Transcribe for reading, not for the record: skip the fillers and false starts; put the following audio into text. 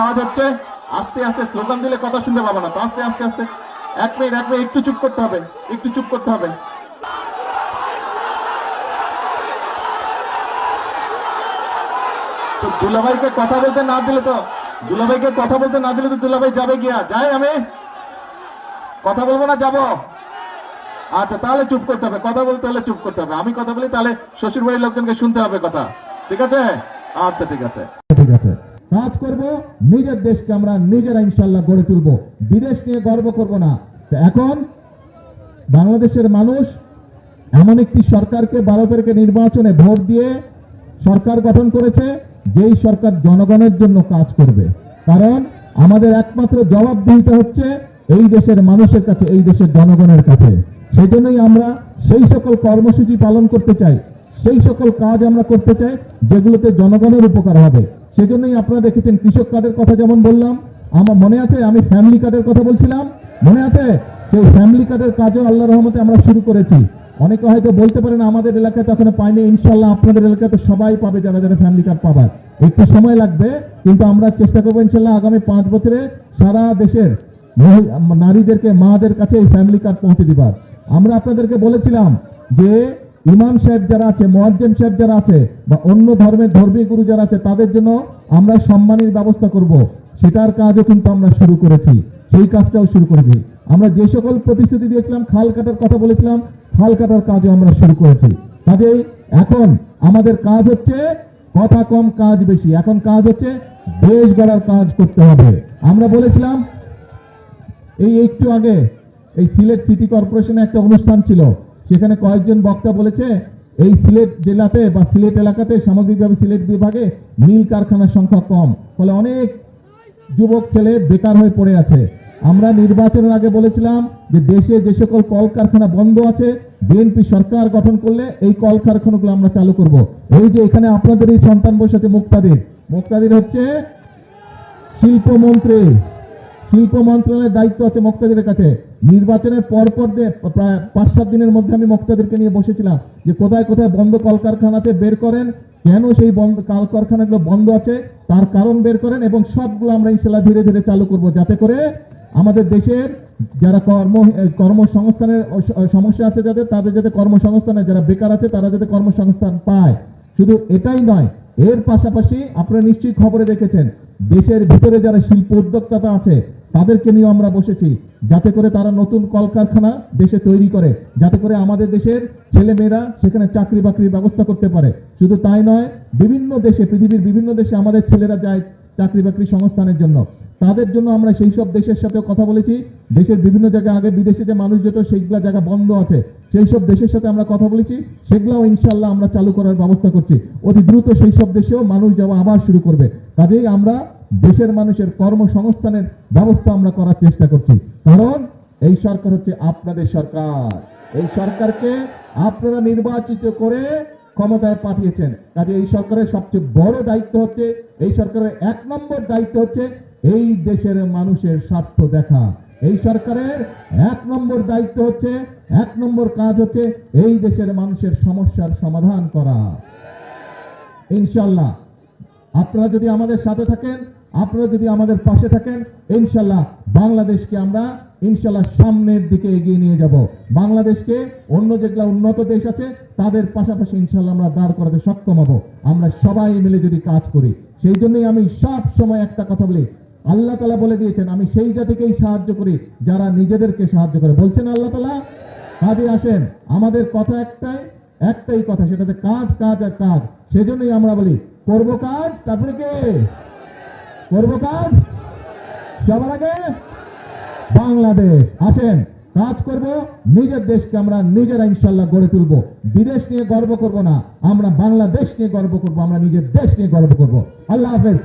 আওয়াজ হচ্ছে, আস্তে আস্তে স্লোগান দিলে কথা শুনতে পাবো না তো, আস্তে আস্তে আস্তে। এক মিনিট একটু চুপ করতে হবে, একটু চুপ করতে হবে। তো দুলাভাইকে কথা বলতে না দিলে তো, দুলাভাইকে কথা বলতে না দিলে তো দুলাভাই যাবে গিয়া, যাই আমি কথা বলবো না, যাবো। আচ্ছা তাহলে চুপ করতে হবে, কথা বলতে হলে চুপ করতে হবে। আমি কথা বলি তাহলে শ্বশুর বাড়ির লোকজনকে শুনতে হবে কথা, ঠিক আছে? আচ্ছা ঠিক আছে, ঠিক আছে। কাজ করব, নিজের দেশকে আমরা নিজেরা ইনশাল্লাহ গড়ে তুলব, বিদেশ নিয়ে গর্ব করব না। এখন বাংলাদেশের মানুষ এমন একটি সরকারকে 12 তারিখে নির্বাচনে ভোট দিয়ে সরকার গঠন করেছে, যেই সরকার জনগণের জন্য কাজ করবে। কারণ আমাদের একমাত্র জবাবদিহিতা হচ্ছে এই দেশের মানুষের কাছে, এই দেশের জনগণের কাছে। সেই জন্যই আমরা সেই সকল কর্মসূচি পালন করতে চাই, সেই সকল কাজ আমরা করতে চাই যেগুলোতে জনগণের উপকার হবে। সেই জন্যই আপনারা দেখেছেন কৃষক কার্ডের কথা যেমন বললাম, আমার মনে আছে আমি ফ্যামিলি কার্ডের কথা বলছিলাম, মনে আছে? সেই ফ্যামিলি কার্ডের কাজও আল্লাহর রহমতে আমরা শুরু করেছি। অনেকে হয়তো বলতে পারেন আমাদের এলাকায় তো এখনো পাইনি, ইনশাল্লাহ আপনাদের এলাকায় তো সবাই পাবে, যারা যারা ফ্যামিলি কার্ড পাবার। একটু সময় লাগবে, কিন্তু আমরা চেষ্টা করবো ইনশাল্লাহ আগামী 5 বছরে সারা দেশের নারীদেরকে, মাদের কাছে এই ফ্যামিলি কার্ড পৌঁছে দিবার। আমরা আপনাদেরকে বলেছিলাম যে ইমাম সাহেব যারা আছে, মুয়াজ্জিন সাহেব যারা আছে, বা অন্য ধর্মের ধর্মীয় গুরু যারা আছে, তাদের জন্য আমরা সম্মানের ব্যবস্থা করব। সেটার কাজও কিন্তু আমরা শুরু করেছি, সেই কাজটাও শুরু করেছি। আমরা যে সকল প্রতিশ্রুতি দিয়েছিলাম, খাল কাটার কথা বলেছিলাম, খাল কাটার কাজও আমরা শুরু করেছি। কাজেই এখন আমাদের কাজ হচ্ছে কথা কম কাজ বেশি, এখন কাজ হচ্ছে দেশ গড়ার কাজ করতে হবে। আমরা বলেছিলাম এই একটু আগে এই সিলেট সিটি কর্পোরেশনে একটা অনুষ্ঠান ছিল, সেখানে কয়েকজন বক্তা বলেছে এই সিলেট জেলাতে বা সিলেট এলাকাতে সামগ্রিকভাবে সিলেট বিভাগে মিল কারখানার সংখ্যা কম, ফলে অনেক যুবক ছেলে বেকার হয়ে পড়ে আছে। আমরা নির্বাচনের আগে বলেছিলাম যে দেশে যে সকল কলকারখানা বন্ধ আছে, বিএনপি সরকার গঠন করলে এই কলকারখানাগুলো আমরা চালু করব। এই যে এখানে আপনাদের এই সন্তান বসে আছে মুক্তাদির, মুক্তাদির হচ্ছে শিল্পমন্ত্রী, শিল্প মন্ত্রণালয়ের দায়িত্ব আছে মুক্তাদিরের কাছে। নির্বাচনের পরপর প্রায় 5-7 দিনের মধ্যে আমি মুক্তাদিরকে নিয়ে বসেছিলাম যে কোথায় কোথায় বন্ধ কলকারখানা আছে বের করেন, কেন সেই কলকারখানাগুলো বন্ধ আছে তার কারণ বের করেন, এবং সবগুলো আমরা ইনশাআল্লাহ ধীরে ধীরে চালু করব, যাতে করে আমাদের দেশের যারা কর্মসংস্থানের সমস্যা আছে যাদের, তাদের যাতে কর্মসংস্থানে, যারা বেকার আছে তারা যাতে কর্মসংস্থান পায়। শুধু এটাই নয়, এর পাশাপাশি আপনারা নিশ্চয়ই খবরে দেখেছেন দেশের ভিতরে যারা শিল্প উদ্যোক্তা আছে তাদেরকে নিয়ে আমরা বসেছি, যাতে করে তারা নতুন কলকারখানা দেশে তৈরি করে, যাতে করে আমাদের দেশের ছেলে মেয়েরা সেখানে চাকরি বাকরির ব্যবস্থা করতে পারে। শুধু তাই নয়, বিভিন্ন দেশে, পৃথিবীর বিভিন্ন দেশে আমাদের ছেলেরা যায় চাকরি বাকরি সংস্থানের জন্য, তাদের জন্য আমরা সেই সব দেশের সাথেও কথা বলেছি। দেশের বিভিন্ন জায়গায় আগে বিদেশে যে মানুষ যেত সেইগুলা জায়গা বন্ধ আছে, সেই সব দেশের সাথে আমরা কথা বলেছি, সেগুলাও ইনশাল্লাহ আমরা চালু করার ব্যবস্থা করছি। অতি দ্রুত সেই সব দেশেও মানুষ যাওয়া আবার শুরু করবে। কাজেই আমরা দেশের মানুষের কর্মসংস্থানের ব্যবস্থা আমরা করার চেষ্টা করছি, কারণ এই সরকার হচ্ছে আপনাদের সরকার। এই সরকারকে আপনারা নির্বাচিত করে ক্ষমতায় পাঠিয়েছেন। কাজে এই সরকারের সবচেয়ে বড় দায়িত্ব হচ্ছে, এই সরকারের 1 নম্বর দায়িত্ব হচ্ছে এই দেশের মানুষের স্বার্থ দেখা। এই সরকারের 1 নম্বর দায়িত্ব হচ্ছে, 1 নম্বর কাজ হচ্ছে এই দেশের মানুষের সমস্যার সমাধান করা। ইনশাআল্লাহ আপনারা যদি আমাদের সাথে থাকেন, আপনারা যদি আমাদের পাশে থাকেন, ইনশাআল্লাহ বাংলাদেশকে আমরা ইনশাআল্লাহ সামনের দিকে এগিয়ে নিয়ে যাব। বাংলাদেশকে অন্য যেগুলো উন্নত দেশ আছে তাদের পাশাপাশি ইনশাআল্লাহ আমরা দাঁড় করাতে সক্ষম হব, আমরা সবাই মিলে যদি কাজ করি। সেই জন্যই আমি সব সময় একটা কথা বলি, আল্লাহ তাআলা বলে দিয়েছেন আমি সেই জাতিকেই সাহায্য করি যারা নিজেদেরকে সাহায্য করে, বলছেন আল্লাহ তাআলা। কাজে আসেন, আমাদের কথা একটাই কথা, সেটা হচ্ছে কাজ, কাজ আর কাজ। সেজন্যই আমরা বলি করব কাজ, তারপরে কে করব কাজ, সবার আগে বাংলাদেশ। আসেন কাজ করব, নিজের দেশকে আমরা নিজেরা ইনশাআল্লাহ গড়ে তুলব, বিদেশ নিয়ে গর্ব করব না, আমরা বাংলাদেশ নিয়ে গর্ব করব, আমরা নিজের দেশ নিয়ে গর্ব করব। আল্লাহ হাফেজ।